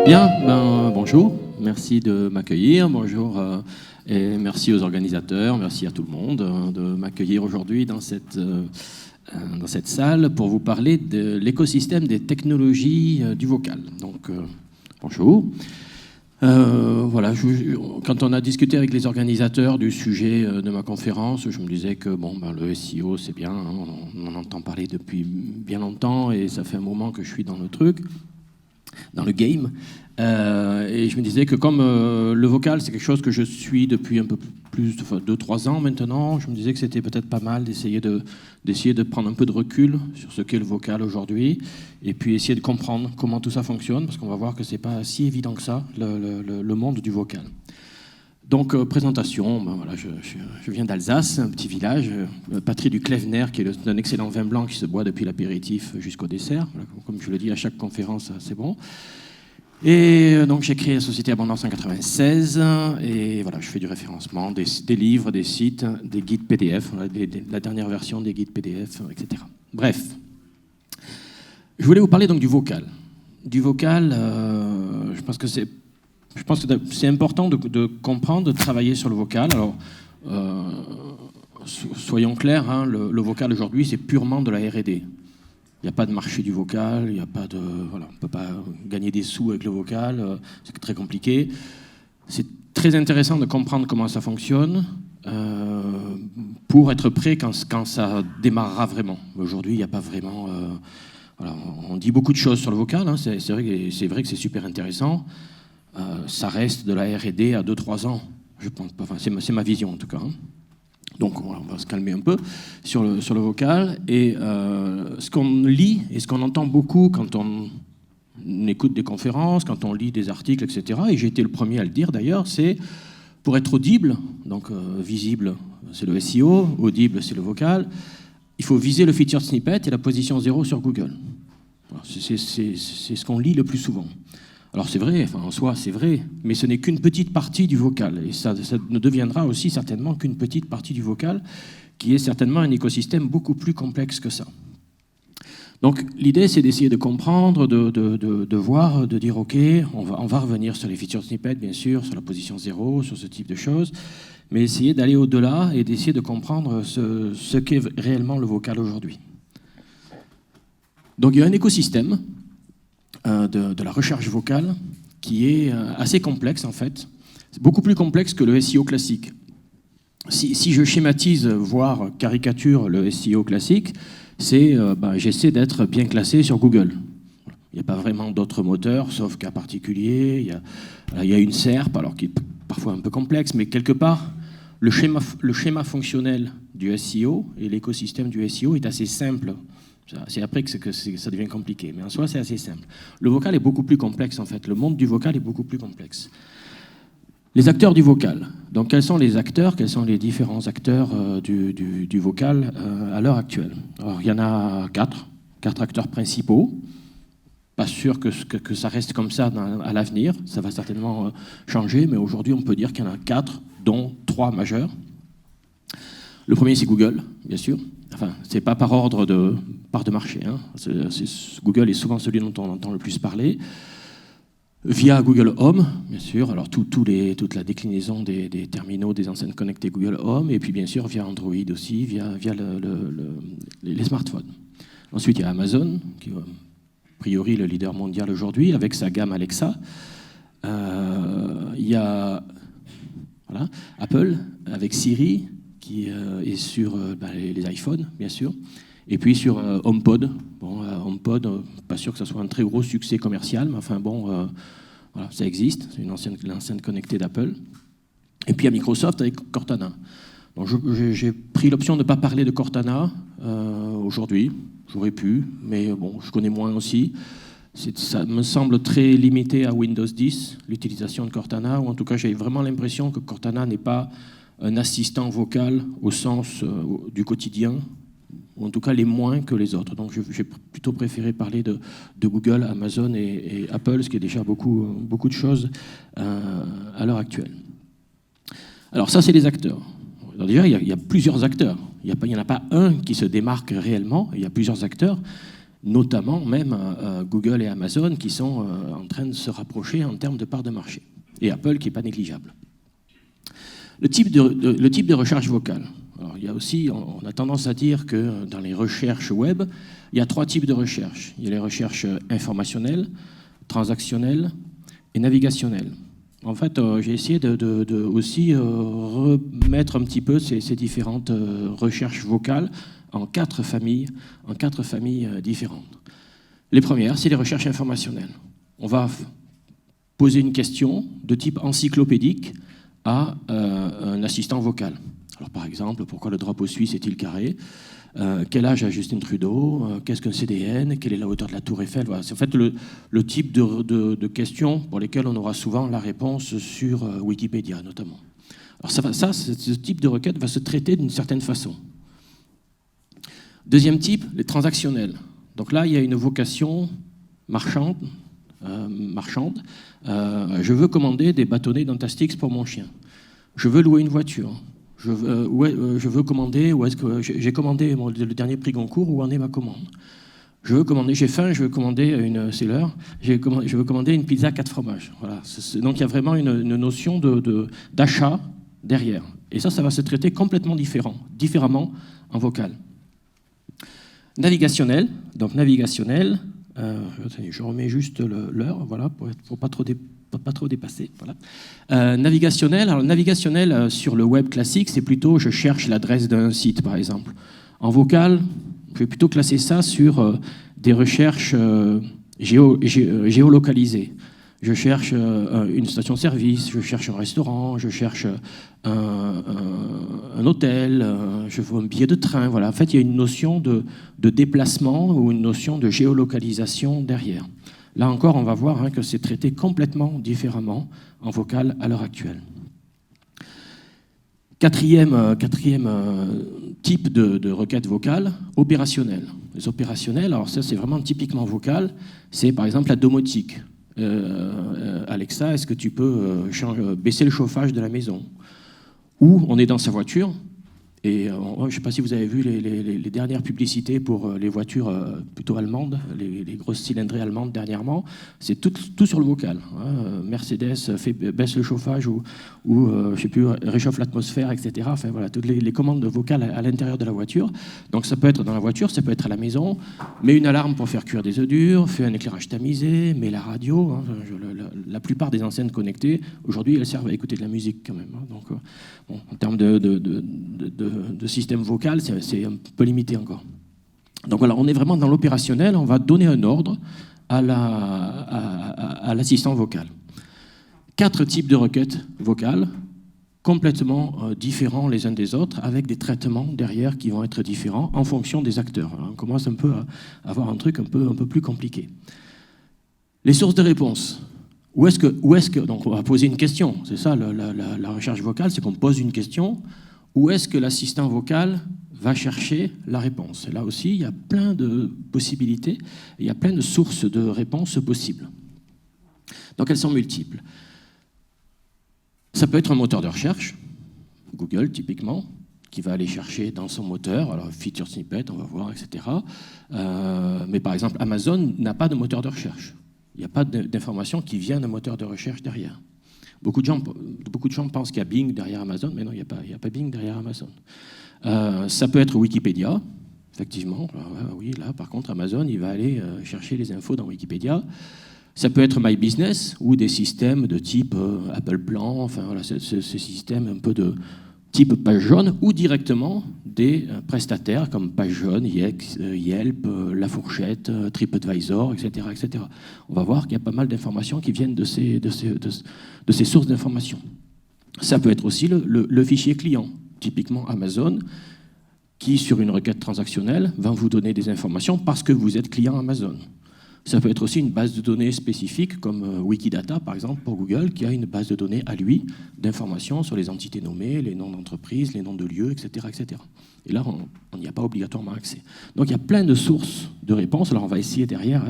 Bien, bonjour, merci de m'accueillir, bonjour et merci aux organisateurs, merci à tout le monde de m'accueillir aujourd'hui dans cette salle pour vous parler de l'écosystème des technologies du vocal. Donc, bonjour. Voilà, quand on a discuté avec les organisateurs du sujet de ma conférence, je me disais que le SEO c'est bien, hein, on en entend parler depuis bien longtemps et ça fait un moment que je suis dans le truc, dans le game. Et je me disais que comme le vocal, c'est quelque chose que je suis depuis un peu plus de 2-3 ans maintenant, je me disais que c'était peut-être pas mal d'essayer de prendre un peu de recul sur ce qu'est le vocal aujourd'hui, et puis essayer de comprendre comment tout ça fonctionne, parce qu'on va voir que c'est pas si évident que ça, le monde du vocal. Donc, présentation, voilà, je viens d'Alsace, un petit village, patrie du Klevner, qui est un excellent vin blanc qui se boit depuis l'apéritif jusqu'au dessert. Comme je le dis à chaque conférence, c'est bon. Et donc j'ai créé la société Abondance en 1996, et voilà, je fais du référencement, des livres, des sites, des guides PDF, la dernière version des guides PDF, etc. Bref, je voulais vous parler donc du vocal. Du vocal, je pense que c'est important de comprendre, de travailler sur le vocal. Alors, soyons clairs, hein, le vocal aujourd'hui, c'est purement de la R&D. Il n'y a pas de marché du vocal, il n'y a pas de, voilà, on ne peut pas gagner des sous avec le vocal, c'est très compliqué. C'est très intéressant de comprendre comment ça fonctionne pour être prêt quand ça démarrera vraiment. Aujourd'hui, il n'y a pas vraiment... voilà, on dit beaucoup de choses sur le vocal, hein, c'est vrai que c'est super intéressant. Ça reste de la R&D à 2-3 ans, je pense. Enfin, c'est ma vision en tout cas. Hein. Donc voilà, on va se calmer un peu sur le vocal. Et ce qu'on lit et ce qu'on entend beaucoup quand on écoute des conférences, quand on lit des articles, etc., et j'ai été le premier à le dire d'ailleurs, c'est pour être audible, donc visible c'est le SEO, audible c'est le vocal, il faut viser le featured snippet et la position 0 sur Google. Voilà, c'est ce qu'on lit le plus souvent. Alors c'est vrai, enfin, en soi c'est vrai, mais ce n'est qu'une petite partie du vocal. Et ça ne deviendra aussi certainement qu'une petite partie du vocal, qui est certainement un écosystème beaucoup plus complexe que ça. Donc l'idée c'est d'essayer de comprendre, de voir, de dire ok, on va revenir sur les featured snippets bien sûr, sur la position 0, sur ce type de choses, mais essayer d'aller au-delà et d'essayer de comprendre ce qu'est réellement le vocal aujourd'hui. Donc il y a un écosystème de la recherche vocale qui est assez complexe en fait. C'est beaucoup plus complexe que le SEO classique. Si je schématise, voire caricature le SEO classique, c'est j'essaie d'être bien classé sur Google. Il n'y a pas vraiment d'autres moteurs, sauf cas particulier. Il y a une SERP, alors qui est parfois un peu complexe, mais quelque part, le schéma fonctionnel du SEO et l'écosystème du SEO est assez simple. C'est après que ça devient compliqué, mais en soi, c'est assez simple. Le vocal est beaucoup plus complexe, en fait. Le monde du vocal est beaucoup plus complexe. Les acteurs du vocal. Donc, quels sont les acteurs, quels sont les différents acteurs du vocal à l'heure actuelle? Alors, il y en a 4 acteurs principaux. Pas sûr que ça reste comme ça à l'avenir. Ça va certainement changer, mais aujourd'hui, on peut dire qu'il y en a 4, dont 3 majeurs. Le premier, c'est Google, bien sûr. Enfin, c'est pas par ordre de part de marché. Hein. Google est souvent celui dont on entend le plus parler. Via Google Home, bien sûr. Alors toute la déclinaison des terminaux, des enceintes connectées Google Home, et puis bien sûr via Android aussi, via les smartphones. Ensuite, il y a Amazon, qui est a priori le leader mondial aujourd'hui, avec sa gamme Alexa. Il y a Apple avec Siri, qui est sur les iPhones, bien sûr, et puis sur HomePod. Bon, HomePod, pas sûr que ça soit un très gros succès commercial, mais enfin bon, voilà, ça existe, c'est une enceinte connectée d'Apple. Et puis à Microsoft avec Cortana. Donc j'ai pris l'option de ne pas parler de Cortana aujourd'hui, j'aurais pu, mais bon, je connais moins aussi. Ça me semble très limité à Windows 10, l'utilisation de Cortana, ou en tout cas j'ai vraiment l'impression que Cortana n'est pas un assistant vocal au sens du quotidien, ou en tout cas les moins que les autres. Donc j'ai plutôt préféré parler de Google, Amazon et Apple, ce qui est déjà beaucoup de choses à l'heure actuelle. Alors ça, c'est les acteurs. Alors déjà, il y a plusieurs acteurs. Il n'y en a pas un qui se démarque réellement. Il y a plusieurs acteurs, notamment même Google et Amazon, qui sont en train de se rapprocher en termes de part de marché. Et Apple, qui n'est pas négligeable. Le type de recherche vocale. Alors, il y a aussi, on a tendance à dire que dans les recherches web, il y a 3 types de recherches. Il y a les recherches informationnelles, transactionnelles et navigationnelles. En fait, j'ai essayé de aussi remettre un petit peu ces différentes recherches vocales en 4 familles différentes. Les premières, c'est les recherches informationnelles. On va poser une question de type encyclopédique à un assistant vocal. Alors, par exemple, pourquoi le drapeau suisse est-il carré ? Quel âge a Justin Trudeau ? Qu'est-ce qu'un CDN ? Quelle est la hauteur de la tour Eiffel ? Voilà. C'est en fait le type de questions pour lesquelles on aura souvent la réponse sur Wikipédia, notamment. Alors ce type de requête va se traiter d'une certaine façon. Deuxième type, les transactionnels. Donc là, il y a une vocation marchande. Je veux commander des bâtonnets Dentastix pour mon chien. Je veux louer une voiture. Je veux commander, ou est-ce que j'ai commandé le dernier prix Goncourt, où en est ma commande? J'ai faim, je veux commander c'est l'heure, je veux commander une pizza 4 fromages. Voilà. Donc il y a vraiment une notion d'achat derrière. Et ça va se traiter complètement différemment en vocal. Navigationnel, je remets juste l'heure, voilà, pour pas trop dépasser. Voilà. Navigationnel, sur le web classique, c'est plutôt je cherche l'adresse d'un site, par exemple. En vocal, je vais plutôt classer ça sur des recherches géolocalisées. Je cherche une station-service, je cherche un restaurant, je cherche un hôtel, je veux un billet de train. Voilà. En fait, il y a une notion de déplacement ou une notion de géolocalisation derrière. Là encore, on va voir que c'est traité complètement différemment en vocal à l'heure actuelle. Quatrième type de requête vocale, opérationnelle. Les opérationnels, alors ça c'est vraiment typiquement vocal, c'est par exemple la domotique. Alexa, est-ce que tu peux baisser le chauffage de la maison? Ou on est dans sa voiture, et je ne sais pas si vous avez vu les dernières publicités pour les voitures plutôt allemandes, les grosses cylindrées allemandes dernièrement, c'est tout sur le vocal. Mercedes baisse le chauffage ou je sais plus, réchauffe l'atmosphère, etc. Enfin voilà, toutes les commandes vocales à l'intérieur de la voiture. Donc ça peut être dans la voiture, ça peut être à la maison, mets une alarme pour faire cuire des œufs durs, fais un éclairage tamisé, mets la radio. La plupart des enceintes connectées, aujourd'hui, elles servent à écouter de la musique quand même. Donc bon, en termes de système vocal, c'est un peu limité encore. Donc voilà, on est vraiment dans l'opérationnel, on va donner un ordre à l'assistant vocal. 4 types de requêtes vocales, complètement différents les uns des autres, avec des traitements derrière qui vont être différents en fonction des acteurs. Alors, on commence un peu à avoir un truc un peu plus compliqué. Les sources de réponse. Donc on va poser une question, c'est ça la recherche vocale, c'est qu'on pose une question. Où est-ce que l'assistant vocal va chercher la réponse? Et là aussi, il y a plein de possibilités, il y a plein de sources de réponses possibles. Donc elles sont multiples. Ça peut être un moteur de recherche, Google typiquement, qui va aller chercher dans son moteur, alors feature snippet, on va voir, etc. Mais par exemple, Amazon n'a pas de moteur de recherche. Il n'y a pas d'information qui vient d'un moteur de recherche derrière. Beaucoup de gens pensent qu'il y a Bing derrière Amazon, mais non, il n'y a pas Bing derrière Amazon. Ça peut être Wikipédia, effectivement. Alors, oui, là, par contre, Amazon, il va aller chercher les infos dans Wikipédia. Ça peut être My Business ou des systèmes de type Apple Plan, enfin voilà, ce système un peu de type page jaune, ou directement des prestataires comme Page Jaune, Yelp, La Fourchette, TripAdvisor, etc., etc. On va voir qu'il y a pas mal d'informations qui viennent de ces sources d'informations. Ça peut être aussi le fichier client, typiquement Amazon, qui, sur une requête transactionnelle, va vous donner des informations parce que vous êtes client Amazon. Ça peut être aussi une base de données spécifique comme Wikidata, par exemple, pour Google, qui a une base de données à lui d'informations sur les entités nommées, les noms d'entreprises, les noms de lieux, etc., etc. Et là, on n'y a pas obligatoirement accès. Donc il y a plein de sources de réponses. Alors on va essayer derrière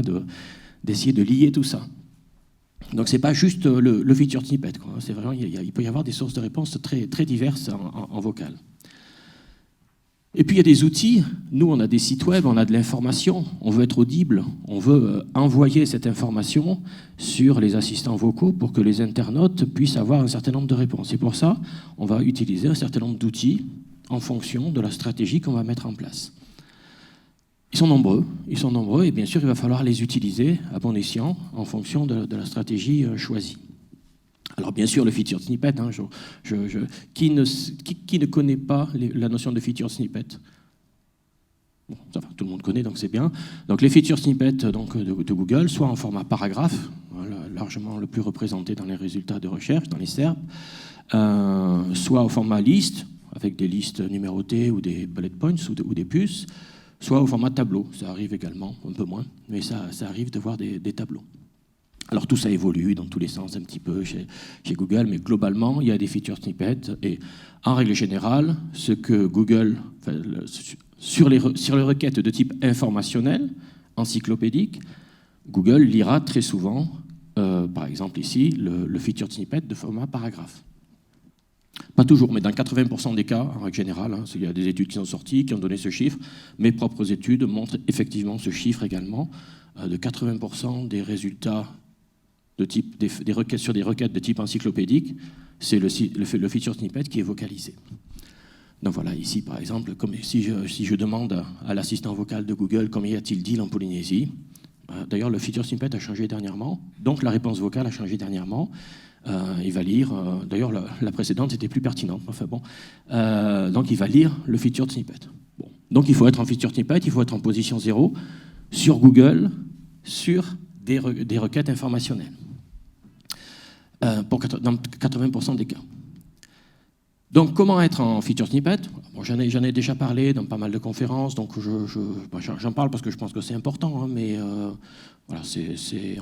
d'essayer de lier tout ça. Donc c'est pas juste le feature snippet, quoi. C'est vraiment, il peut y avoir des sources de réponses très, très diverses en vocal. Et puis il y a des outils. Nous, on a des sites web, on a de l'information. On veut être audible. On veut envoyer cette information sur les assistants vocaux pour que les internautes puissent avoir un certain nombre de réponses. Et pour ça, on va utiliser un certain nombre d'outils en fonction de la stratégie qu'on va mettre en place. Ils sont nombreux, et bien sûr, il va falloir les utiliser à bon escient en fonction de la stratégie choisie. Alors bien sûr, le feature snippet, hein, qui ne connaît pas la notion de feature snippet? Bon, ça va, tout le monde connaît, donc c'est bien. Donc les feature snippets donc, de Google, soit en format paragraphe, largement le plus représenté dans les résultats de recherche, dans les SERP, soit au format liste, avec des listes numérotées ou des bullet points ou des puces, soit au format tableau. Ça arrive également, un peu moins, mais ça arrive de voir des tableaux. Alors tout ça évolue dans tous les sens un petit peu chez Google, mais globalement, il y a des feature snippets. Et en règle générale, ce que Google, sur les requêtes de type informationnel, encyclopédique, Google lira très souvent, par exemple ici, le feature snippet de format paragraphe. Pas toujours, mais dans 80% des cas, en règle générale, hein, il y a des études qui sont sorties, qui ont donné ce chiffre. Mes propres études montrent effectivement ce chiffre également, de 80% des résultats de type, des requêtes, sur des requêtes de type encyclopédique, c'est le feature snippet qui est vocalisé. Donc voilà, ici par exemple, comme si je demande à l'assistant vocal de Google combien y a-t-il d'îles en Polynésie, d'ailleurs le feature snippet a changé dernièrement, donc la réponse vocale a changé dernièrement, il va lire, d'ailleurs la précédente était plus pertinente, enfin bon, donc il va lire le feature snippet. Bon. Donc il faut être en feature snippet, il faut être en position 0 sur Google, sur des requêtes informationnelles. Dans 80% des cas. Donc, comment être en feature snippet? Bon, j'en ai déjà parlé dans pas mal de conférences, donc j'en parle parce que je pense que c'est important, hein, mais voilà,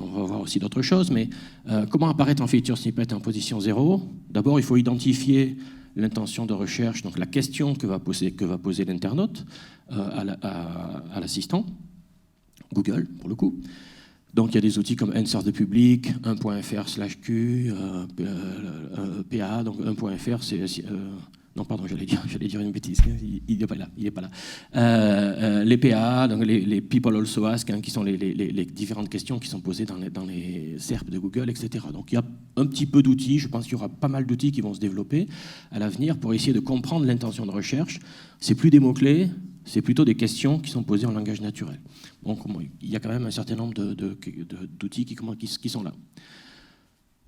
on va voir aussi d'autres choses. Mais comment apparaître en feature snippet en position 0? D'abord, il faut identifier l'intention de recherche, donc la question que va poser l'internaute à l'assistant, Google pour le coup. Donc il y a des outils comme Answer the Public, 1.fr/q, PA, donc 1.fr, non pardon, j'allais dire une bêtise, il n'est pas là. Les PA, donc les People Also Ask, hein, qui sont les différentes questions qui sont posées dans les SERP de Google, etc. Donc il y a un petit peu d'outils, je pense qu'il y aura pas mal d'outils qui vont se développer à l'avenir pour essayer de comprendre l'intention de recherche. C'est plus des mots-clés, c'est plutôt des questions qui sont posées en langage naturel. Donc il y a quand même un certain nombre d'outils qui sont là.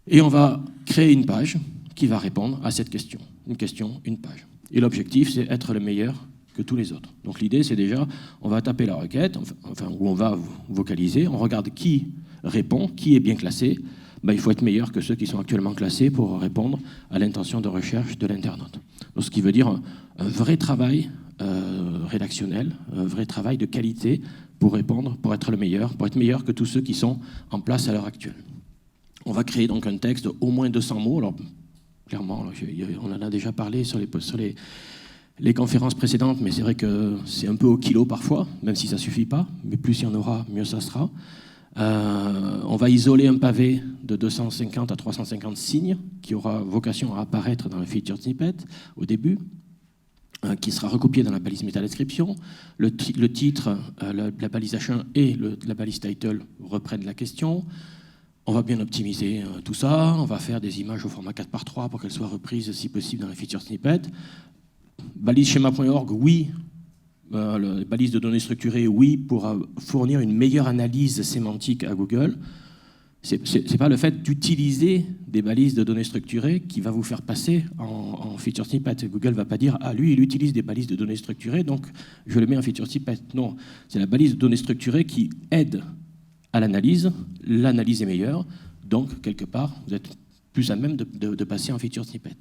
Et on va créer une page qui va répondre à cette question. Une question, une page. Et l'objectif, c'est être le meilleur que tous les autres. Donc l'idée, c'est déjà, on va taper la requête, enfin, où on va vocaliser, on regarde qui répond, qui est bien classé. Ben, il faut être meilleur que ceux qui sont actuellement classés pour répondre à l'intention de recherche de l'internaute. Donc, ce qui veut dire un vrai travail rédactionnel, un vrai travail de qualité pour répondre, pour être meilleur que tous ceux qui sont en place à l'heure actuelle. On va créer donc un texte d'au moins 200 mots. Alors, clairement, on en a déjà parlé sur les conférences précédentes, mais c'est vrai que c'est un peu au kilo parfois, même si ça ne suffit pas, mais plus il y en aura, mieux ça sera. On va isoler un pavé de 250 à 350 signes qui aura vocation à apparaître dans le feature snippet au début, qui sera recopié dans la balise métadescription. Le titre, la balise H1 et la balise title reprennent la question. On va bien optimiser tout ça. On va faire des images au format 4:3 pour qu'elles soient reprises si possible dans le feature snippet. Balise schema.org, oui. Balise de données structurées, oui, pour fournir une meilleure analyse sémantique à Google. C'est pas le fait d'utiliser des balises de données structurées qui va vous faire passer en feature snippet. Google va pas dire « Ah, lui, il utilise des balises de données structurées, donc je le mets en feature snippet ». Non, c'est la balise de données structurées qui aide à l'analyse. L'analyse est meilleure, donc, quelque part, vous êtes plus à même de passer en feature snippet.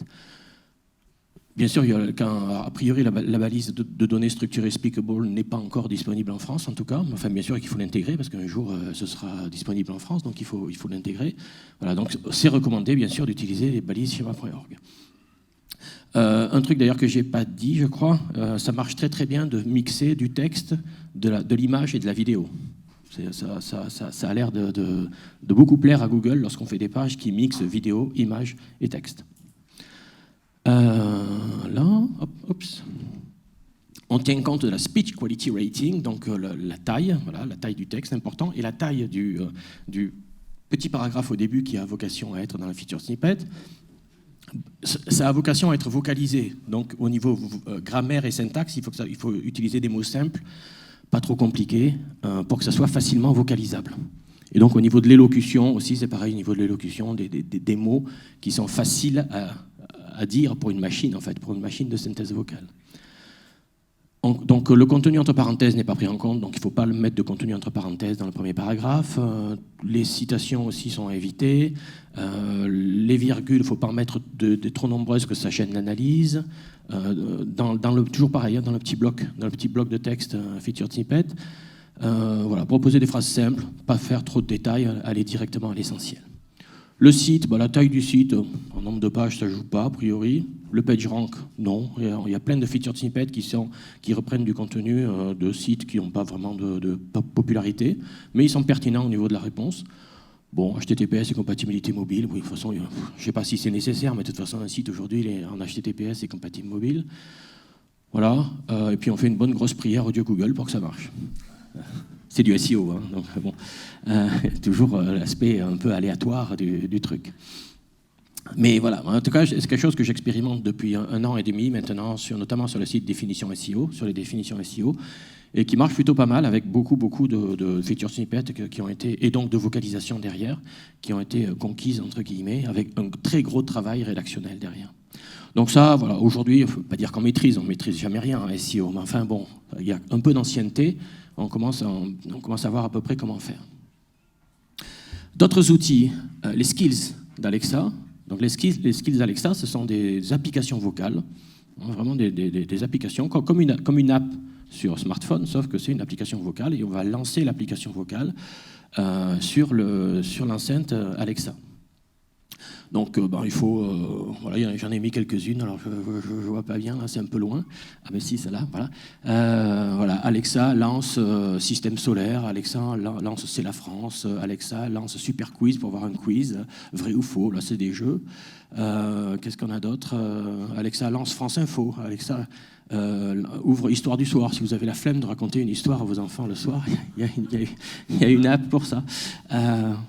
Bien sûr, a priori, la balise de données structurées Speakable n'est pas encore disponible en France, en tout cas. Enfin, bien sûr qu'il faut l'intégrer, parce qu'un jour, ce sera disponible en France, donc il faut l'intégrer. Voilà, donc c'est recommandé, bien sûr, d'utiliser les balises schema.org. Un truc, d'ailleurs, que je n'ai pas dit, je crois, ça marche très, très bien de mixer du texte, de l'image et de la vidéo. Ça a l'air de beaucoup plaire à Google lorsqu'on fait des pages qui mixent vidéo, image et texte. Là, oups. On tient compte de la speech quality rating, donc la taille, voilà, la taille du texte important, et la taille du petit paragraphe au début qui a vocation à être dans la feature snippet. Ça a vocation à être vocalisé, donc au niveau grammaire et syntaxe, il faut utiliser des mots simples, pas trop compliqués, pour que ça soit facilement vocalisable. Et donc au niveau de l'élocution aussi, c'est pareil, au niveau de l'élocution, des mots qui sont faciles à dire pour une machine, en fait, pour une machine de synthèse vocale. Donc le contenu entre parenthèses n'est pas pris en compte, donc il ne faut pas le mettre de contenu entre parenthèses dans le premier paragraphe. Les citations aussi sont à éviter. Les virgules, il ne faut pas en mettre de trop nombreuses que ça gêne l'analyse. Toujours pareil, dans le petit bloc de texte feature snippet. Voilà, proposer des phrases simples, pas faire trop de détails, aller directement à l'essentiel. Le site, la taille du site, en nombre de pages, ça ne joue pas, a priori. Le PageRank, non. Il y a plein de feature snippets qui reprennent du contenu de sites qui n'ont pas vraiment de popularité, mais ils sont pertinents au niveau de la réponse. Bon, HTTPS et compatibilité mobile, oui, de toute façon, je ne sais pas si c'est nécessaire, mais de toute façon, un site aujourd'hui, il est en HTTPS et compatible mobile. Voilà, et puis on fait une bonne grosse prière au dieu Google pour que ça marche. C'est du SEO, hein, donc bon, toujours l'aspect un peu aléatoire du truc. Mais voilà, en tout cas, c'est quelque chose que j'expérimente depuis 1 an et demi maintenant, notamment sur le site Définition SEO, sur les définitions SEO, et qui marche plutôt pas mal avec beaucoup de feature snippets qui ont été, et donc de vocalisation derrière, qui ont été conquises, entre guillemets, avec un très gros travail rédactionnel derrière. Donc ça, voilà, aujourd'hui, il ne faut pas dire qu'on maîtrise, on ne maîtrise jamais rien en SEO, mais enfin bon, il y a un peu d'ancienneté, on commence à voir à peu près comment faire. D'autres outils, les skills d'Alexa. Donc les skills d'Alexa, ce sont des applications vocales, vraiment des applications comme une app sur smartphone, sauf que c'est une application vocale et on va lancer l'application vocale sur l'enceinte Alexa. Donc il faut, voilà, j'en ai mis quelques-unes, alors je ne vois pas bien, là c'est un peu loin. Ah mais si, celle-là, voilà. Voilà. Alexa lance système solaire, Alexa lance C'est la France, Alexa lance super quiz pour voir un quiz, vrai ou faux, là c'est des jeux. Qu'est-ce qu'on a d'autre? Alexa lance France Info, Alexa ouvre Histoire du soir. Si vous avez la flemme de raconter une histoire à vos enfants le soir, il y a une app pour ça.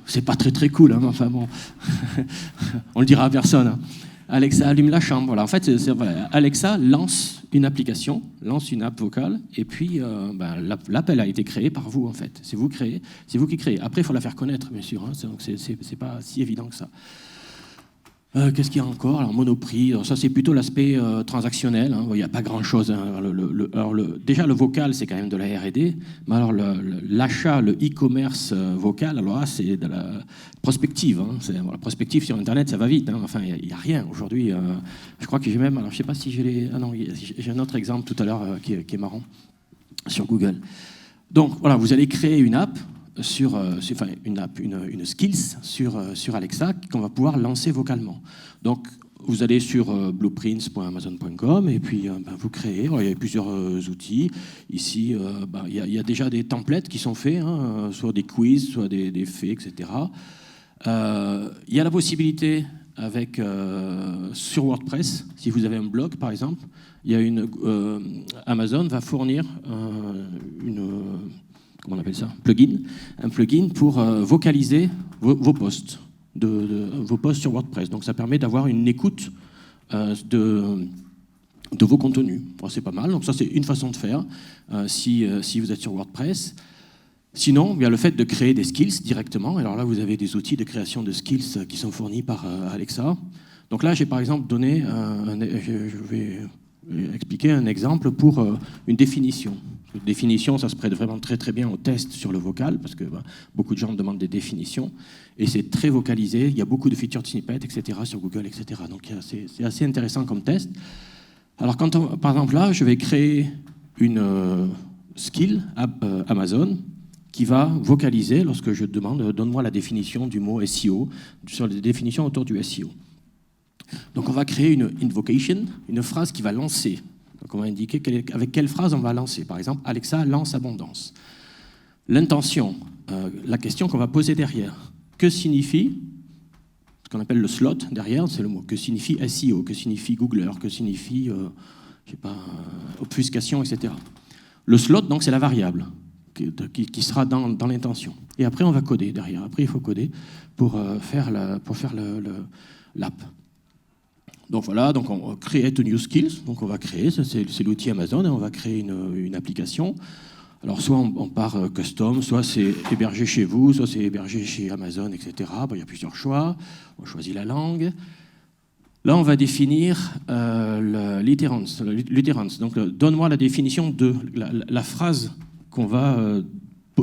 C'est pas très cool, hein, mais enfin bon, on le dira à personne. Hein. Alexa allume la chambre. Voilà. En fait, Alexa lance une application, lance une app vocale, et puis l'app elle a été créée par vous en fait. C'est vous qui créez. Après, il faut la faire connaître, bien sûr. Hein, donc c'est pas si évident que ça. Qu'est-ce qu'il y a encore? Alors, Monoprix, alors ça c'est plutôt l'aspect transactionnel. Hein. Il n'y a pas grand-chose. Hein. Déjà, le vocal, c'est quand même de la R&D. Mais alors, l'achat, le e-commerce vocal, alors là, c'est de la prospective. Hein. La prospective sur Internet, ça va vite. Hein. Enfin, il n'y a rien aujourd'hui. Je crois que j'ai même... Alors, je ne sais pas si j'ai les... Ah non, j'ai un autre exemple tout à l'heure qui est marrant sur Google. Donc, voilà, vous allez créer une app une skills sur Alexa qu'on va pouvoir lancer vocalement. Donc, vous allez sur blueprints.amazon.com et puis vous créez. Alors, il y a plusieurs outils. Ici, il y a déjà des templates qui sont faits, hein, soit des quiz, soit des faits, etc. Il y a la possibilité sur WordPress, si vous avez un blog par exemple, Amazon va fournir comment on appelle ça, un plugin pour vocaliser vos posts, vos posts sur WordPress. Donc ça permet d'avoir une écoute de vos contenus. Bon, c'est pas mal, donc ça c'est une façon de faire si vous êtes sur WordPress. Sinon, il y a le fait de créer des skills directement. Alors là, vous avez des outils de création de skills qui sont fournis par Alexa. Donc là, j'ai par exemple donné, je vais expliquer un exemple pour une définition. Une définition, ça se prête vraiment très bien au test sur le vocal, parce que beaucoup de gens demandent des définitions, et c'est très vocalisé, il y a beaucoup de feature snippets, etc., sur Google, etc. Donc c'est assez intéressant comme test. Alors par exemple là, je vais créer une skill Amazon qui va vocaliser lorsque je demande « donne-moi la définition du mot SEO », sur les définitions autour du SEO. Donc on va créer une invocation, une phrase qui va lancer. Donc on va indiquer avec quelle phrase on va lancer. Par exemple, Alexa lance abondance. L'intention, la question qu'on va poser derrière. Que signifie, ce qu'on appelle le slot derrière, c'est le mot. Que signifie SEO? Que signifie Googler? Que signifie, je sais pas, obfuscation, etc. Le slot, donc, c'est la variable qui sera dans l'intention. Et après, on va coder derrière. Après, il faut coder pour faire l'app. Donc voilà, donc on create a new skills. Donc on va créer, ça c'est l'outil Amazon, et on va créer une application. Alors soit on part custom, soit c'est hébergé chez vous, soit c'est hébergé chez Amazon, etc. Bon, il y a plusieurs choix. On choisit la langue. Là, on va définir l'iterance. Donc, donne-moi la définition de la phrase qu'on va,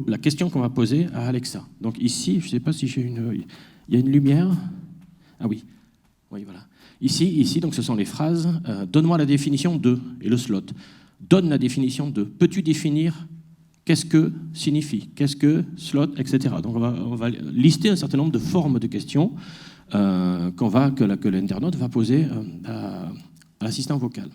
la question qu'on va poser à Alexa. Donc ici, je ne sais pas si il y a une lumière. Ah oui, oui, voilà. Ici, donc, ce sont les phrases. Donne-moi la définition de, et le slot. Donne la définition de. Peux-tu définir qu'est-ce que signifie, qu'est-ce que slot, etc. Donc, on va lister un certain nombre de formes de questions que l'internaute va poser à l'assistant vocal.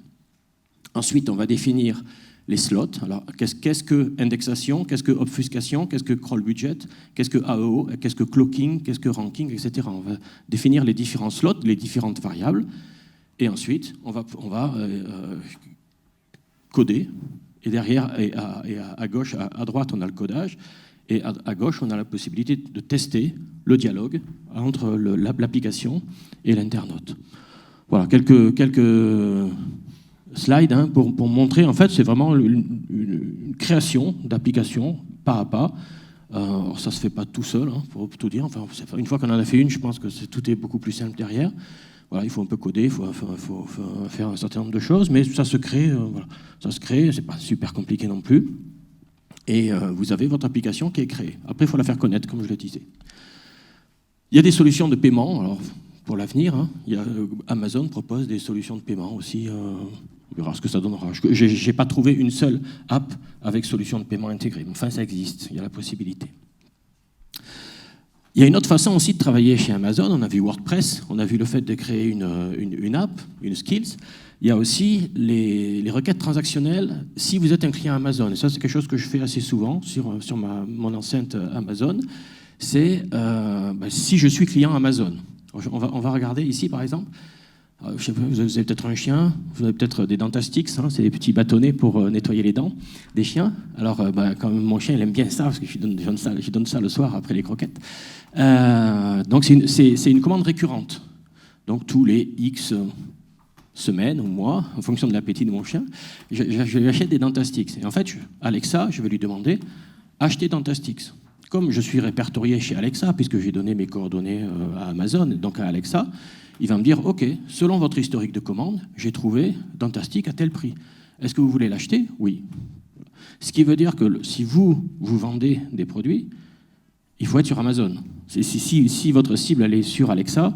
Ensuite, on va définir les slots. Alors, qu'est-ce que indexation, qu'est-ce que obfuscation, qu'est-ce que crawl budget, qu'est-ce que AEO, qu'est-ce que clocking, qu'est-ce que ranking, etc. On va définir les différents slots, les différentes variables, et ensuite, on va coder. Et derrière, à gauche, à droite, on a le codage, et à gauche, on a la possibilité de tester le dialogue entre l'application et l'internaute. Voilà, quelques slide pour montrer, en fait, c'est vraiment une création d'application pas à pas. Alors ça ne se fait pas tout seul, pour tout dire. Enfin, une fois qu'on en a fait une, je pense que tout est beaucoup plus simple derrière. Voilà, il faut un peu coder, il faut faire un certain nombre de choses, mais ça se crée, voilà. Ça se crée, c'est pas super compliqué non plus. Et vous avez votre application qui est créée. Après, il faut la faire connaître, comme je le disais. Il y a des solutions de paiement, alors pour l'avenir, Amazon propose des solutions de paiement aussi. On verra ce que ça donnera. Je n'ai pas trouvé une seule app avec solution de paiement intégrée. Enfin, ça existe, il y a la possibilité. Il y a une autre façon aussi de travailler chez Amazon. On a vu WordPress, on a vu le fait de créer une app, une skills. Il y a aussi les requêtes transactionnelles si vous êtes un client Amazon. Et ça, c'est quelque chose que je fais assez souvent sur mon enceinte Amazon. C'est si je suis client Amazon. On va regarder ici, par exemple. Je sais pas, vous avez peut-être un chien, vous avez peut-être des Dentastix, c'est des petits bâtonnets pour nettoyer les dents des chiens. Alors, quand mon chien il aime bien ça, parce que je lui donne ça le soir après les croquettes. Donc, c'est une commande récurrente. Donc, tous les X semaines ou mois, en fonction de l'appétit de mon chien, je lui achète des Dentastix. Et en fait, Alexa, je vais lui demander acheter Dentastix. Comme je suis répertorié chez Alexa, puisque j'ai donné mes coordonnées à Amazon, donc à Alexa, il va me dire, OK, selon votre historique de commande, j'ai trouvé Dentastix à tel prix. Est-ce que vous voulez l'acheter? Oui. Ce qui veut dire que si vous vendez des produits, il faut être sur Amazon. Si votre cible elle est sur Alexa,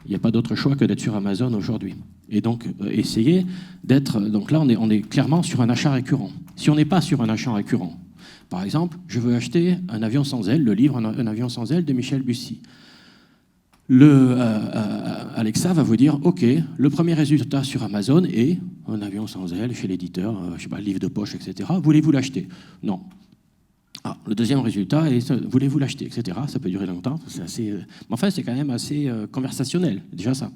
il n'y a pas d'autre choix que d'être sur Amazon aujourd'hui. Et donc, essayez d'être... Donc là, on est clairement sur un achat récurrent. Si on n'est pas sur un achat récurrent, par exemple, je veux acheter Un avion sans aile, le livre Un avion sans aile de Michel Bussy. Alexa va vous dire, OK, le premier résultat sur Amazon est Un avion sans aile chez l'éditeur, je sais pas, livre de poche, etc. Voulez-vous l'acheter? Non. Ah, le deuxième résultat est, voulez-vous l'acheter, etc. Ça peut durer longtemps, c'est assez, mais enfin, c'est quand même assez conversationnel, déjà ça.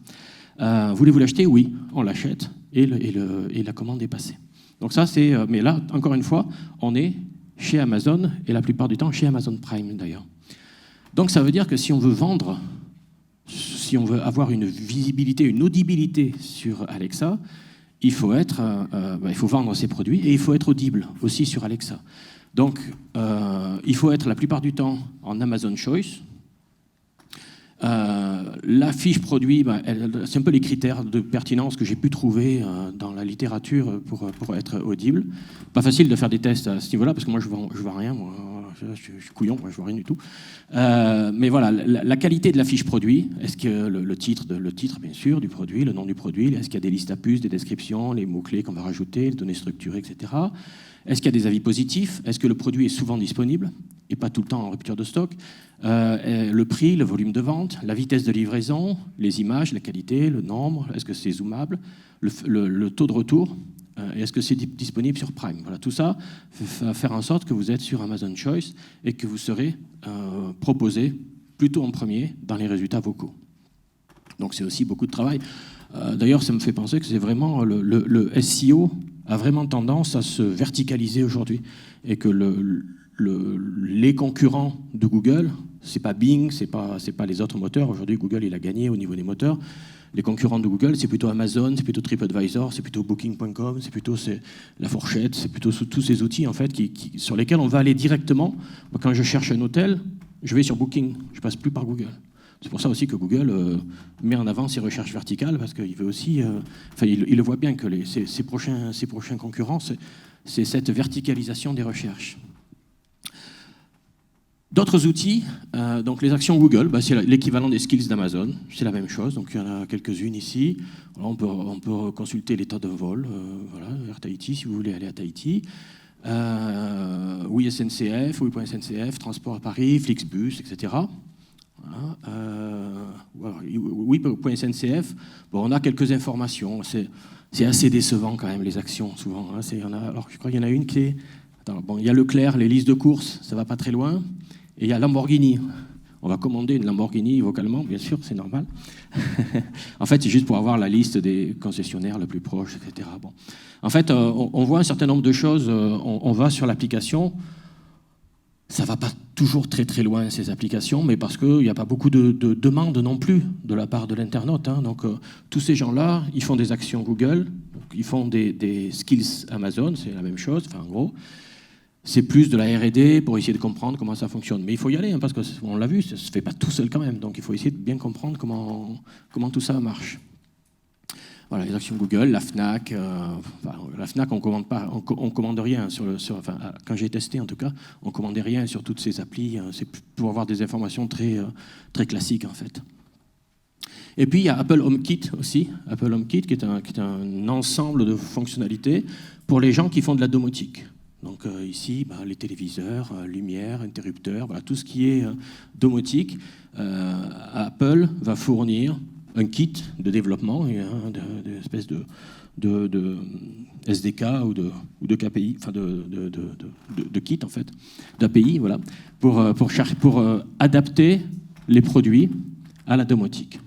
Voulez-vous l'acheter? Oui, on l'achète et la commande est passée. Donc ça, c'est... mais là, encore une fois, on est chez Amazon et la plupart du temps chez Amazon Prime, d'ailleurs. Donc ça veut dire que si on veut vendre, si on veut avoir une visibilité, une audibilité sur Alexa, il faut vendre ses produits et il faut être audible aussi sur Alexa. Donc, il faut être la plupart du temps en Amazon Choice. La fiche produit, c'est un peu les critères de pertinence que j'ai pu trouver dans la littérature pour être audible. Pas facile de faire des tests à ce niveau-là, parce que moi, je vois rien. Moi, je suis couillon, moi, je vois rien du tout. Mais voilà, la qualité de la fiche produit, est-ce que le titre, bien sûr, du produit, le nom du produit, est-ce qu'il y a des listes à puces, des descriptions, les mots-clés qu'on va rajouter, les données structurées, etc. Est-ce qu'il y a des avis positifs? Est-ce que le produit est souvent disponible et pas tout le temps en rupture de stock? Le prix, le volume de vente, la vitesse de livraison, les images, la qualité, le nombre, est-ce que c'est zoomable, le taux de retour, et est-ce que c'est disponible sur Prime? Voilà, tout ça va faire en sorte que vous êtes sur Amazon Choice et que vous serez proposé plutôt en premier dans les résultats vocaux. Donc c'est aussi beaucoup de travail. D'ailleurs, ça me fait penser que c'est vraiment le SEO a vraiment tendance à se verticaliser aujourd'hui et que les concurrents de Google, c'est pas Bing, c'est pas les autres moteurs. Aujourd'hui, Google il a gagné au niveau des moteurs. Les concurrents de Google, c'est plutôt Amazon, c'est plutôt TripAdvisor, c'est plutôt Booking.com, c'est plutôt la fourchette, c'est plutôt tous ces outils en fait sur lesquels on va aller directement. Moi, quand je cherche un hôtel, je vais sur Booking, je passe plus par Google. C'est pour ça aussi que Google met en avant ses recherches verticales, parce qu'il veut aussi, il le voit bien que ses prochains concurrents, c'est cette verticalisation des recherches. D'autres outils, donc les actions Google, c'est l'équivalent des skills d'Amazon, c'est la même chose, donc il y en a quelques-unes ici. Alors on peut consulter l'état d'un vol, voilà, vers Tahiti, si vous voulez aller à Tahiti. Oui SNCF, oui.SNCF, Transport à Paris, Flixbus, etc. Oui.SNCF, on a quelques informations. C'est assez décevant quand même, les actions, souvent. Alors, je crois qu'il y en a une qui est... il y a Leclerc, les listes de courses, ça va pas très loin. Et il y a Lamborghini. On va commander une Lamborghini vocalement, bien sûr, c'est normal. En fait, c'est juste pour avoir la liste des concessionnaires le plus proche, etc. Bon. En fait, on voit un certain nombre de choses. On va sur l'application. Ça ne va pas toujours très très loin, ces applications, mais parce qu'il n'y a pas beaucoup de demandes non plus de la part de l'internaute. Donc, tous ces gens-là, ils font des actions Google, ils font des skills Amazon, c'est la même chose, en gros. C'est plus de la R&D pour essayer de comprendre comment ça fonctionne. Mais il faut y aller, parce qu'on l'a vu, ça ne se fait pas tout seul quand même. Donc, il faut essayer de bien comprendre comment tout ça marche. Voilà, les actions Google, la Fnac. La Fnac, on commande rien quand j'ai testé en tout cas, on commandait rien sur toutes ces applis. C'est pour avoir des informations très très classiques en fait. Et puis il y a Apple HomeKit aussi, Apple HomeKit qui est un ensemble de fonctionnalités pour les gens qui font de la domotique. Donc ici, les téléviseurs, lumière, interrupteurs, voilà, tout ce qui est domotique, Apple va fournir un kit de développement, une espèce de SDK ou de KPI, de kit en fait, d'API, voilà, pour adapter les produits à la domotique.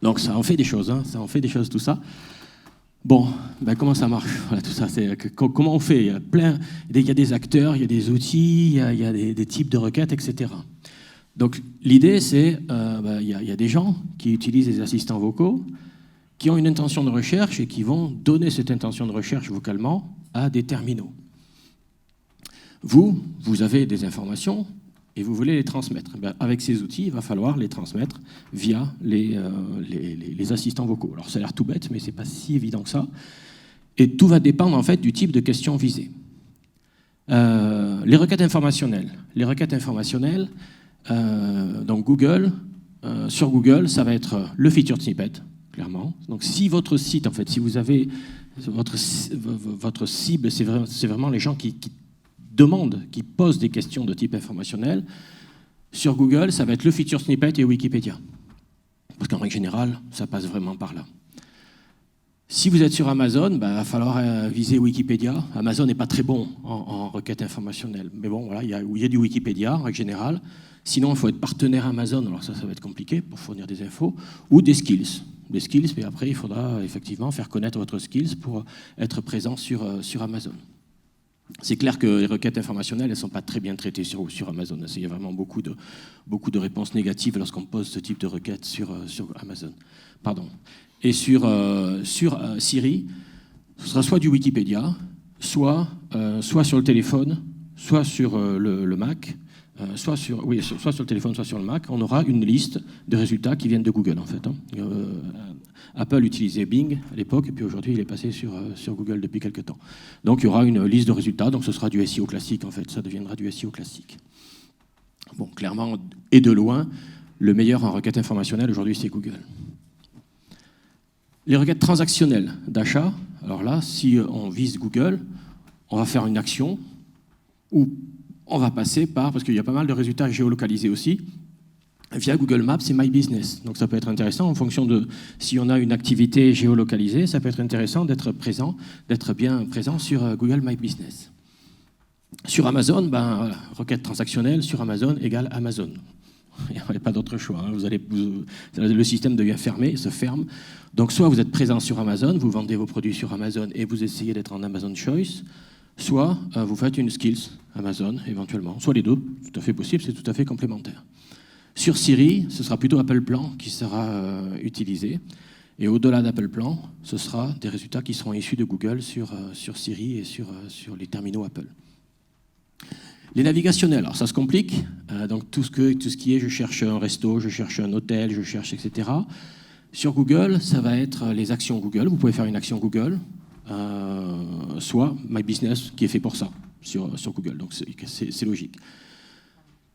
Donc ça en fait des choses, tout ça. Bon, comment ça marche? Voilà, tout ça, comment on fait? Il y a des acteurs, il y a des outils, il y a des types de requêtes, etc. Donc l'idée, c'est il y a des gens qui utilisent des assistants vocaux, qui ont une intention de recherche et qui vont donner cette intention de recherche vocalement à des terminaux. Vous avez des informations et vous voulez les transmettre. Avec ces outils, il va falloir les transmettre via les assistants vocaux. Alors ça a l'air tout bête, mais c'est pas si évident que ça. Et tout va dépendre en fait du type de question visée. Les requêtes informationnelles. Donc Google, sur Google, ça va être le featured snippet, clairement. Donc si votre site, en fait, si vous avez votre cible, c'est vraiment les gens qui demandent, qui posent des questions de type informationnel, sur Google, ça va être le featured snippet et Wikipédia. Parce qu'en règle générale, ça passe vraiment par là. Si vous êtes sur Amazon, il va falloir viser Wikipédia. Amazon n'est pas très bon en requête informationnelle. Mais bon, voilà, il y a du Wikipédia, en règle générale. Sinon, il faut être partenaire Amazon, alors ça va être compliqué pour fournir des infos, ou des skills. Des skills, mais après, il faudra effectivement faire connaître votre skills pour être présent sur Amazon. C'est clair que les requêtes informationnelles, elles ne sont pas très bien traitées sur Amazon. Il y a vraiment beaucoup de réponses négatives lorsqu'on pose ce type de requête sur Amazon. Pardon. Et sur Siri, ce sera soit du Wikipédia, soit sur le téléphone, soit sur le Mac, soit sur le téléphone, soit sur le Mac, on aura une liste de résultats qui viennent de Google, en fait. Apple utilisait Bing à l'époque, et puis aujourd'hui, il est passé sur Google depuis quelques temps. Donc, il y aura une liste de résultats, donc ce sera du SEO classique, en fait. Ça deviendra du SEO classique. Bon, clairement, et de loin, le meilleur en requête informationnelle, aujourd'hui, c'est Google. Les requêtes transactionnelles d'achat, alors là, si on vise Google, on va faire une action où on va passer parce qu'il y a pas mal de résultats géolocalisés aussi, via Google Maps et My Business. Donc ça peut être intéressant en fonction de si on a une activité géolocalisée, ça peut être intéressant d'être bien présent sur Google My Business. Sur Amazon, requête transactionnelle sur Amazon égale Amazon. Il n'y a pas d'autre choix. Hein. Le système devient fermé, se ferme. Donc soit vous êtes présent sur Amazon, vous vendez vos produits sur Amazon et vous essayez d'être en Amazon Choice, soit vous faites une skills Amazon éventuellement. Soit les deux, tout à fait possible, c'est tout à fait complémentaire. Sur Siri, ce sera plutôt Apple Plan qui sera utilisé. Et au-delà d'Apple Plan, ce sera des résultats qui seront issus de Google sur Siri et sur les terminaux Apple. Les navigationnels, alors ça se complique. Donc tout ce qui est, je cherche un resto, je cherche un hôtel, je cherche, etc. Sur Google, ça va être les actions Google. Vous pouvez faire une action Google, soit My Business qui est fait pour ça sur Google. Donc c'est logique.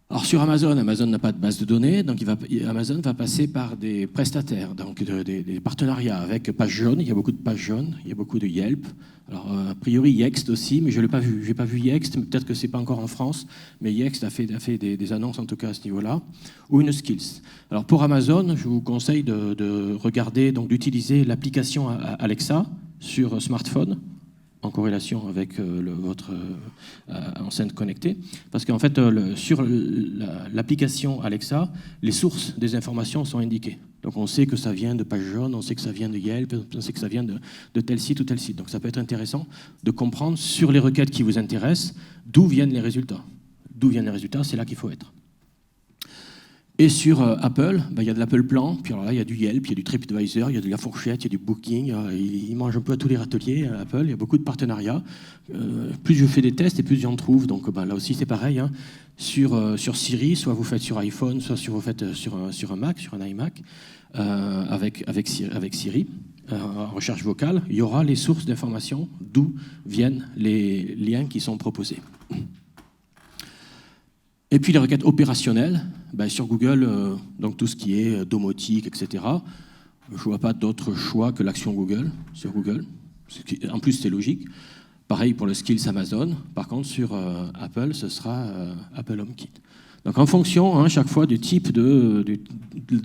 Alors sur Amazon, Amazon n'a pas de base de données, donc Amazon va passer par des prestataires, donc des partenariats avec Page Jaune. Il y a beaucoup de Pages Jaunes, il y a beaucoup de Yelp. Alors a priori Yext aussi, mais je l'ai pas vu. J'ai pas vu Yext, mais peut-être que c'est pas encore en France. Mais Yext a fait des annonces en tout cas à ce niveau-là, ou une Skills. Alors pour Amazon, je vous conseille de regarder, donc d'utiliser l'application Alexa sur smartphone, en corrélation avec votre enceinte connectée. Parce qu'en fait, sur l'application Alexa, les sources des informations sont indiquées. Donc on sait que ça vient de Page Jaune, on sait que ça vient de Yelp, on sait que ça vient de tel site ou tel site. Donc ça peut être intéressant de comprendre sur les requêtes qui vous intéressent d'où viennent les résultats. D'où viennent les résultats, c'est là qu'il faut être. Et sur Apple, il y a de l'Apple Plan, puis alors là, il y a du Yelp, il y a du TripAdvisor, il y a de la fourchette, il y a du Booking. Ils mangent un peu à tous les râteliers, Apple. Il y a beaucoup de partenariats. Plus je fais des tests et plus j'en trouve. Donc là aussi, c'est pareil. Hein. Sur Siri, soit vous faites sur iPhone, soit vous faites sur un Mac, sur un iMac, avec Siri. En recherche vocale, il y aura les sources d'informations d'où viennent les liens qui sont proposés. Et puis les requêtes opérationnelles, sur Google, donc tout ce qui est domotique, etc., je ne vois pas d'autre choix que l'action Google, sur Google. En plus, c'est logique. Pareil pour le Skills Amazon. Par contre, sur Apple, ce sera Apple HomeKit. Donc en fonction, chaque fois, du type de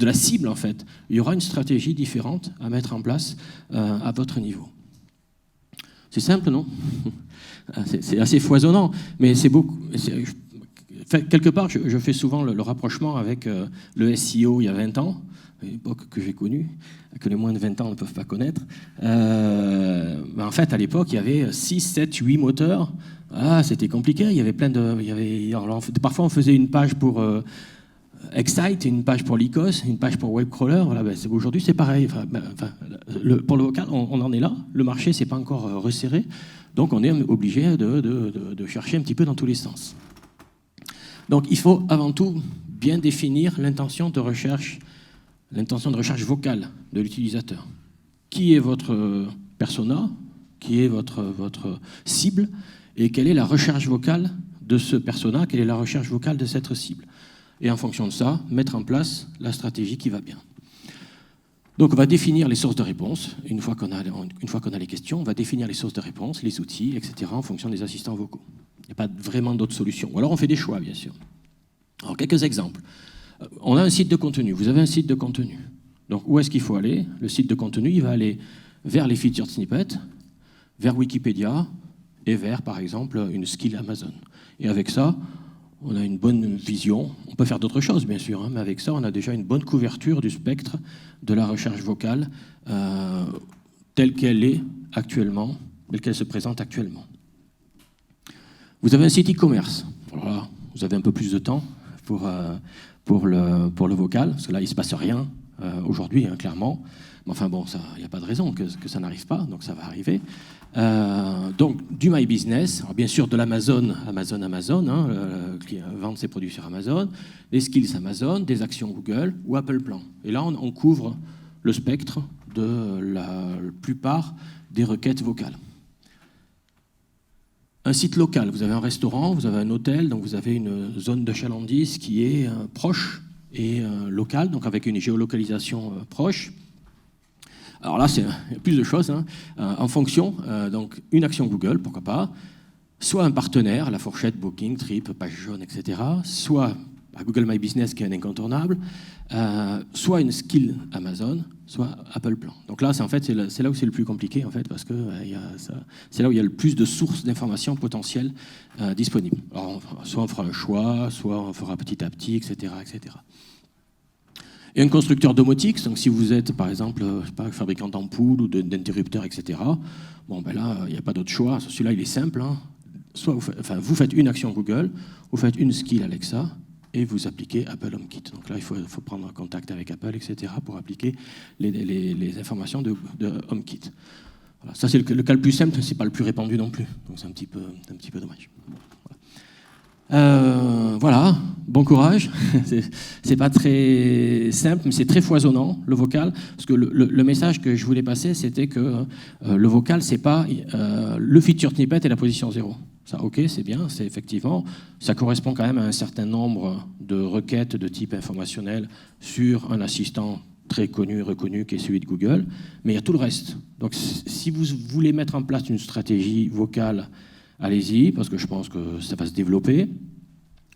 la cible, en fait, il y aura une stratégie différente à mettre en place à votre niveau. C'est simple, non? C'est assez foisonnant, mais c'est beaucoup... Quelque part, je fais souvent le rapprochement avec le SEO il y a 20 ans, l'époque que j'ai connue, que les moins de 20 ans ne peuvent pas connaître. En fait, à l'époque, il y avait 6, 7, 8 moteurs. C'était compliqué, il y avait plein de... parfois, on faisait une page pour Excite, une page pour Lycos, une page pour Webcrawler. Voilà, aujourd'hui, c'est pareil. Pour le vocal, on en est là. Le marché, c'est pas encore resserré. Donc, on est obligé de chercher un petit peu dans tous les sens. Donc, il faut avant tout bien définir l'intention de recherche vocale de l'utilisateur. Qui est votre persona? Qui est votre cible? Et quelle est la recherche vocale de ce persona? Quelle est la recherche vocale de cette cible? Et en fonction de ça, mettre en place la stratégie qui va bien. Donc, on va définir les sources de réponse. Une fois qu'on a les questions, on va définir les sources de réponse, les outils, etc., en fonction des assistants vocaux. Il n'y a pas vraiment d'autres solutions. Ou alors on fait des choix, bien sûr. Alors, quelques exemples. On a un site de contenu. Vous avez un site de contenu. Donc, où est-ce qu'il faut aller? Le site de contenu, il va aller vers les featured snippets, vers Wikipédia et vers, par exemple, une skill Amazon. Et avec ça, on a une bonne vision. On peut faire d'autres choses, bien sûr, mais avec ça, on a déjà une bonne couverture du spectre de la recherche vocale telle qu'elle est actuellement, telle qu'elle se présente actuellement. Vous avez un site e-commerce. Voilà, vous avez un peu plus de temps pour le vocal, parce que là, il ne se passe rien aujourd'hui, clairement. Mais enfin bon, il n'y a pas de raison que ça n'arrive pas, donc ça va arriver. Donc, du My Business, alors bien sûr de l'Amazon, vendre ses produits sur Amazon, des skills Amazon, des actions Google ou Apple Plan. Et là, on couvre le spectre de la plupart des requêtes vocales. Un site local, vous avez un restaurant, vous avez un hôtel, donc vous avez une zone de chalandise qui est proche et locale, donc avec une géolocalisation proche. Alors là, il y a plus de choses. En fonction, donc une action Google, pourquoi pas, soit un partenaire, la fourchette, Booking, Trip, Page Jaune, etc., soit Google My Business qui est un incontournable, soit une skill Amazon, soit Apple Plan. Donc là, c'est là où c'est le plus compliqué, en fait, parce que c'est là où il y a le plus de sources d'informations potentielles disponibles. Alors, soit on fera un choix, soit on fera petit à petit, etc., etc. Et un constructeur domotique, donc si vous êtes par exemple fabricant d'ampoules ou d'interrupteurs, etc., bon, ben là, il n'y a pas d'autre choix. Celui-là, il est simple. Hein. Soit vous faites une action Google, vous faites une skill Alexa, et vous appliquez Apple HomeKit. Donc là, il faut prendre contact avec Apple, etc., pour appliquer les informations de HomeKit. Voilà. Ça, c'est le cas le plus simple, c'est pas le plus répandu non plus. Donc c'est un petit peu dommage. Voilà, bon courage. C'est pas très simple, mais c'est très foisonnant, le vocal. Parce que le message que je voulais passer, c'était que le vocal, c'est pas le feature snippet et la position 0. Ça, ok, c'est bien, c'est effectivement, ça correspond quand même à un certain nombre de requêtes de type informationnel sur un assistant très connu et reconnu qui est celui de Google, mais il y a tout le reste. Donc si vous voulez mettre en place une stratégie vocale, allez-y, parce que je pense que ça va se développer.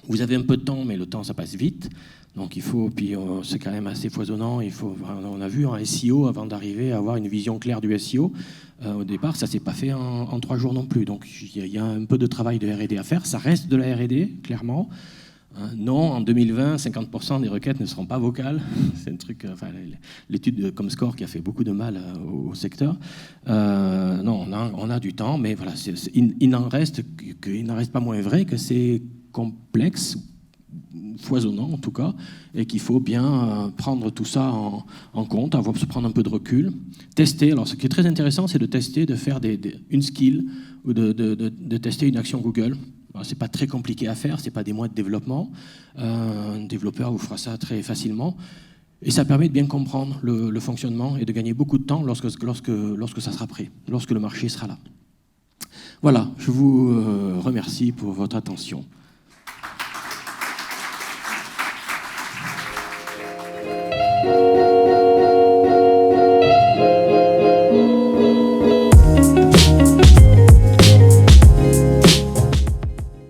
Vous avez un peu de temps, mais le temps, ça passe vite. Donc il faut, puis c'est quand même assez foisonnant. On a vu en SEO, avant d'arriver à avoir une vision claire du SEO, au départ, ça ne s'est pas fait en 3 jours non plus. Donc il y a un peu de travail de R&D à faire. Ça reste de la R&D, clairement. Non, en 2020, 50% des requêtes ne seront pas vocales. C'est un truc, l'étude de Comscore qui a fait beaucoup de mal au secteur. Non, on a du temps, mais voilà, il n'en reste pas moins vrai que c'est complexe, foisonnant en tout cas, et qu'il faut bien prendre tout ça en compte, avoir se prendre un peu de recul, tester. Alors, ce qui est très intéressant, c'est de tester, de faire une skill ou de tester une action Google. C'est pas très compliqué à faire, c'est pas des mois de développement. Un développeur vous fera ça très facilement. Et ça permet de bien comprendre le fonctionnement et de gagner beaucoup de temps lorsque ça sera prêt, lorsque le marché sera là. Voilà, je vous remercie pour votre attention.